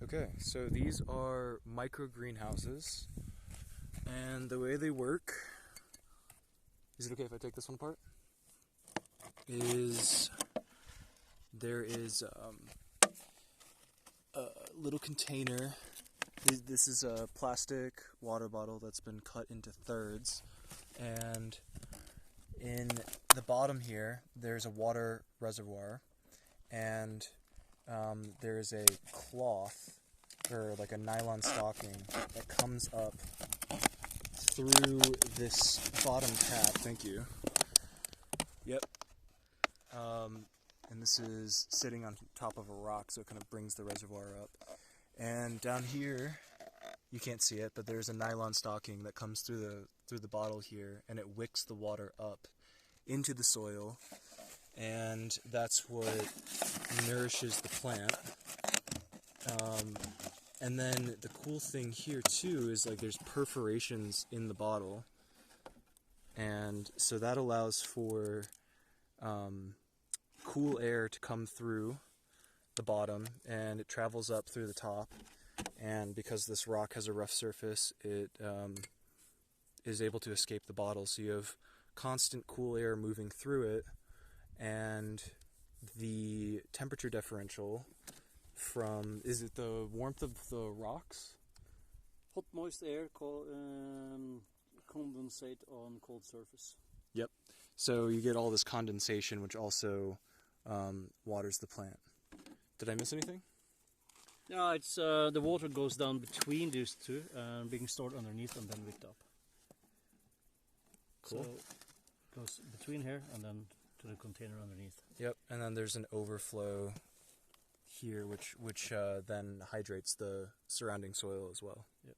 Okay, so these are micro greenhouses, and the way they work, is it okay if I take this one apart? Is there is a little container. This is a plastic water bottle that's been cut into thirds, and in the bottom here there's a water reservoir, and there's a cloth or like a nylon stocking that comes up through this bottom tap. Thank you. Yep. And this is sitting on top of a rock, so it kind of brings the reservoir up. And down here, you can't see it, but there's a nylon stocking that comes through the bottle here, and it wicks the water up into the soil, and that's what nourishes the plant. And then the cool thing here too is like there's perforations in the bottle, and so that allows for cool air to come through the bottom, and it travels up through the top, and because this rock has a rough surface, it is able to escape the bottle, so you have constant cool air moving through it, and the temperature differential from, is it the warmth of the rocks? Hot moist air compensate on cold surface. Yep. So you get all this condensation, which also waters the plant. Did I miss anything? No, it's the water goes down between these two, being stored underneath and then wicked up. Cool. So it goes between here and then to the container underneath. Yep. And then there's an overflow here, which then hydrates the surrounding soil as well. Yep.